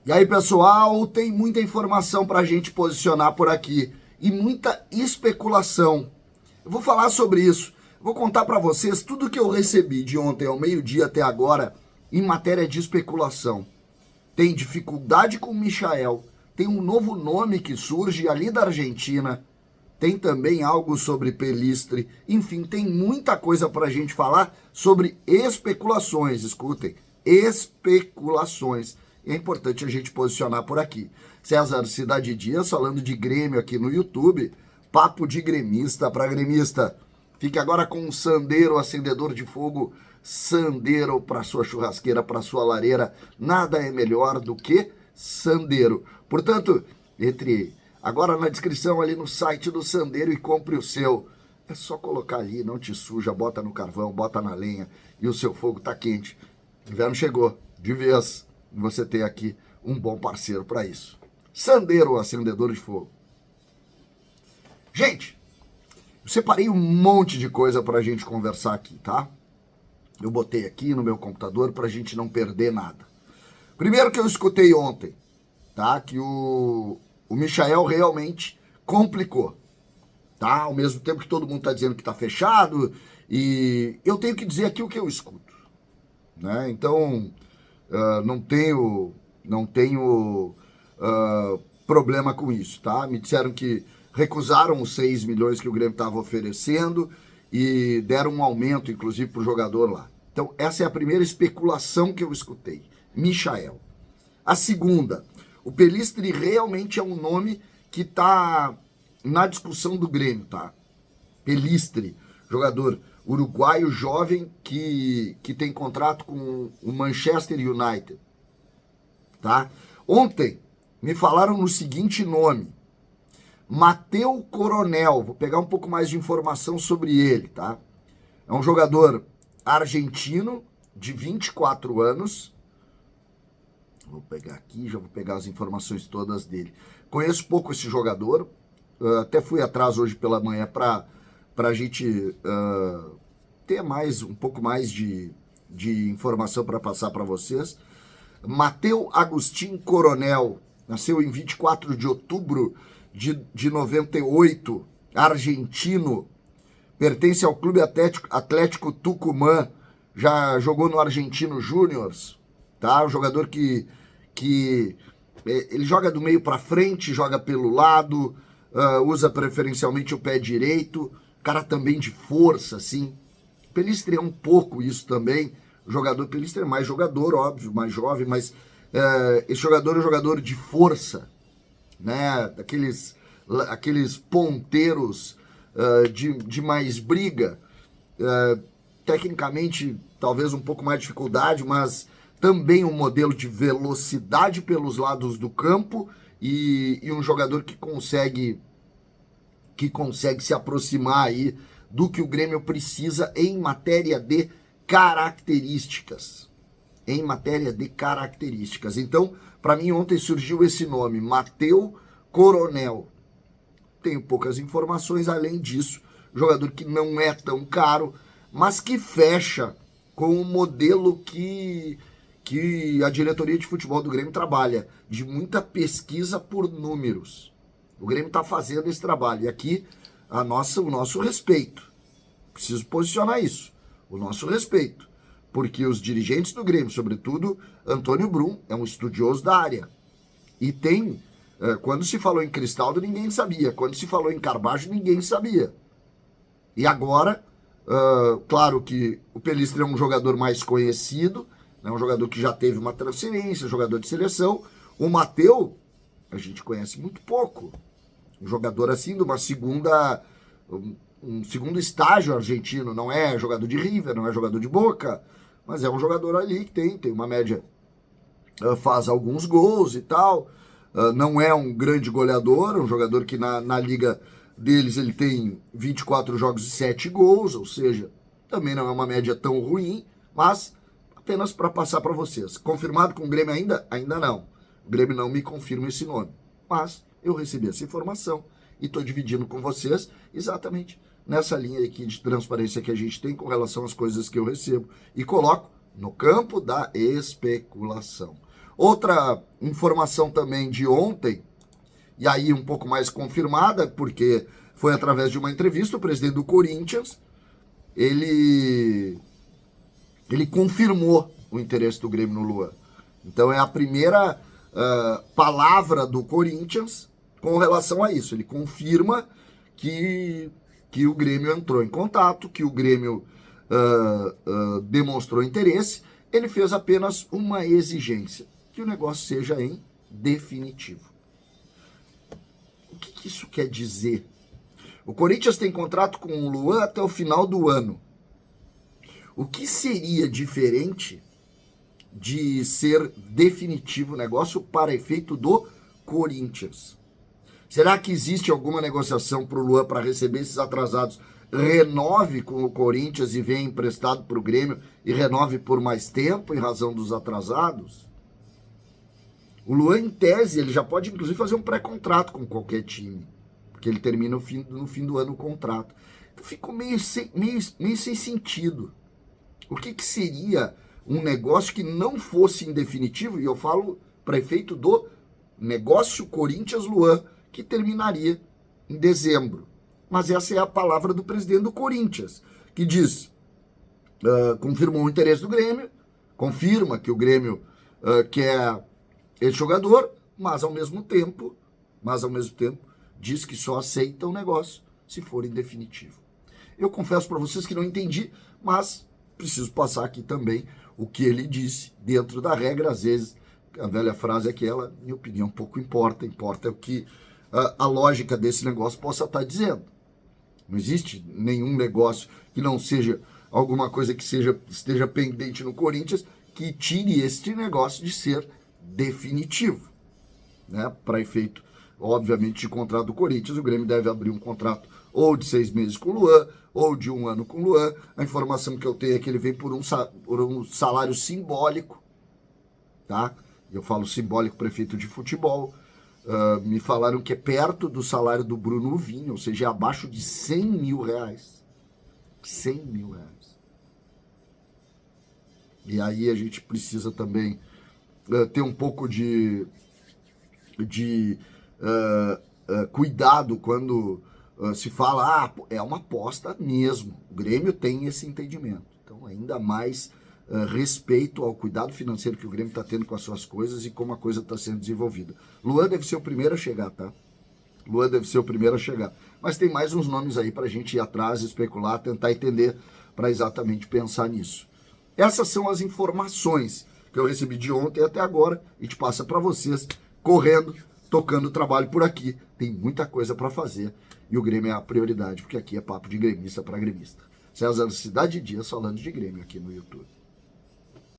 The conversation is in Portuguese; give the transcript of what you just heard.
E aí, pessoal, tem muita informação para a gente posicionar por aqui e muita especulação. Eu vou falar sobre isso. Vou contar para vocês tudo que eu recebi de ontem ao meio-dia até agora em matéria de especulação. Tem dificuldade com o Michael, tem um novo nome que surge ali da Argentina, tem também algo sobre Pelistri, enfim, tem muita coisa para a gente falar sobre especulações, escutem, especulações. É importante a gente posicionar por aqui. César Cidade Dias falando de Grêmio aqui no YouTube, papo de gremista para gremista. Fique agora com o Sandero, acendedor de fogo, Sandero para sua churrasqueira, para sua lareira. Nada é melhor do que Sandero. Portanto, entre agora na descrição ali no site do Sandero e compre o seu. É só colocar ali, não te suja, bota no carvão, bota na lenha e o seu fogo tá quente. O inverno chegou, de vez. Você tem aqui um bom parceiro para isso. Sandero, acendedor de fogo. Gente, eu separei um monte de coisa para a gente conversar aqui, tá? Eu botei aqui no meu computador para a gente não perder nada. Primeiro que eu escutei ontem, tá? Que o Michael realmente complicou, tá? Ao mesmo tempo que todo mundo tá dizendo que tá fechado, e eu tenho que dizer aqui o que eu escuto, né? Então, não tenho problema com isso, tá? Me disseram que recusaram os 6 milhões que o Grêmio estava oferecendo e deram um aumento, inclusive, para o jogador lá. Então, essa é a primeira especulação que eu escutei. Michael. A segunda, o Pelistri realmente é um nome que está na discussão do Grêmio, tá? Pelistri, jogador uruguaio jovem que tem contrato com o Manchester United, tá? Ontem me falaram no seguinte nome, Mateu Coronel. Vou pegar um pouco mais de informação sobre ele, tá? É um jogador argentino de 24 anos. Vou pegar aqui, já vou pegar as informações todas dele. Conheço pouco esse jogador, até fui atrás hoje pela manhã para a gente ter um pouco mais de informação para passar para vocês. Mateu Agustin Coronel, nasceu em 24 de outubro de 98, argentino, pertence ao Clube Atlético Tucumã, já jogou no Argentino Júniors, tá? Um jogador que ele joga do meio para frente, joga pelo lado, usa preferencialmente o pé direito, cara também de força, assim. Pelistri é um pouco isso também. O jogador Pelistri é mais jogador, óbvio, mais jovem, mas esse jogador é um jogador de força, né? Aqueles ponteiros de mais briga, tecnicamente talvez um pouco mais de dificuldade, mas também um modelo de velocidade pelos lados do campo e um jogador que consegue se aproximar aí do que o Grêmio precisa em matéria de características. Então, para mim, ontem surgiu esse nome, Mateu Coronel. Tenho poucas informações além disso. Jogador que não é tão caro, mas que fecha com o modelo que a diretoria de futebol do Grêmio trabalha, de muita pesquisa por números. O Grêmio está fazendo esse trabalho. E aqui o nosso respeito. Preciso posicionar isso. O nosso respeito. Porque os dirigentes do Grêmio, sobretudo Antônio Brum, é um estudioso da área. E tem, quando se falou em Cristaldo, ninguém sabia. Quando se falou em Carbajo, ninguém sabia. E agora, claro que o Pelistri é um jogador mais conhecido, é um jogador que já teve uma transferência, jogador de seleção. O Mateu, a gente conhece muito pouco. Um jogador assim, de uma um segundo estágio argentino, não é jogador de River, não é jogador de Boca, mas é um jogador ali que tem uma média, faz alguns gols e tal, não é um grande goleador, é um jogador que na liga deles ele tem 24 jogos e 7 gols, ou seja, também não é uma média tão ruim, mas apenas para passar para vocês. Confirmado com o Grêmio ainda? Ainda não. O Grêmio não me confirma esse nome, mas eu recebi essa informação e estou dividindo com vocês exatamente nessa linha aqui de transparência que a gente tem com relação às coisas que eu recebo e coloco no campo da especulação. Outra informação também de ontem, e aí um pouco mais confirmada, porque foi através de uma entrevista, o presidente do Corinthians, ele confirmou o interesse do Grêmio no Luan. Então é a primeira palavra do Corinthians com relação a isso. Ele confirma que o Grêmio entrou em contato, que o Grêmio demonstrou interesse. Ele fez apenas uma exigência, que o negócio seja em definitivo. O que isso quer dizer? O Corinthians tem contrato com o Luan até o final do ano. O que seria diferente de ser definitivo o negócio para efeito do Corinthians? Será que existe alguma negociação para o Luan para receber esses atrasados? Renove com o Corinthians e venha emprestado para o Grêmio e renove por mais tempo em razão dos atrasados? O Luan, em tese, ele já pode inclusive fazer um pré-contrato com qualquer time, porque ele termina no fim do ano o contrato. Então ficou meio sem sentido. O que seria um negócio que não fosse em definitivo? E eu falo para efeito do negócio Corinthians-Luan, que terminaria em dezembro. Mas essa é a palavra do presidente do Corinthians, que diz, confirmou o interesse do Grêmio, confirma que o Grêmio quer esse jogador, mas ao mesmo tempo diz que só aceita o negócio se for em definitivo. Eu confesso para vocês que não entendi, mas preciso passar aqui também o que ele disse dentro da regra. Às vezes, a velha frase é aquela, minha opinião pouco importa, importa o que a lógica desse negócio possa estar dizendo. Não existe nenhum negócio que não seja alguma coisa que esteja pendente no Corinthians que tire este negócio de ser definitivo, né? Para efeito, obviamente, de contrato do Corinthians, o Grêmio deve abrir um contrato ou de 6 meses com o Luan, ou de 1 ano com o Luan. A informação que eu tenho é que ele vem por um salário simbólico, tá? Eu falo simbólico para efeito de futebol. Me falaram que é perto do salário do Bruno Vinho, ou seja, é abaixo de 100 mil reais. 100 mil reais. E aí a gente precisa também ter um pouco de cuidado quando se fala, é uma aposta mesmo. O Grêmio tem esse entendimento. Então, ainda mais respeito ao cuidado financeiro que o Grêmio está tendo com as suas coisas e como a coisa está sendo desenvolvida. Luan deve ser o primeiro a chegar, tá? Luan deve ser o primeiro a chegar. Mas tem mais uns nomes aí para a gente ir atrás, especular, tentar entender, para exatamente pensar nisso. Essas são as informações que eu recebi de ontem até agora e te passa para vocês, correndo, tocando o trabalho por aqui. Tem muita coisa para fazer e o Grêmio é a prioridade, porque aqui é papo de gremista para gremista. César Cidade Dias falando de Grêmio aqui no YouTube.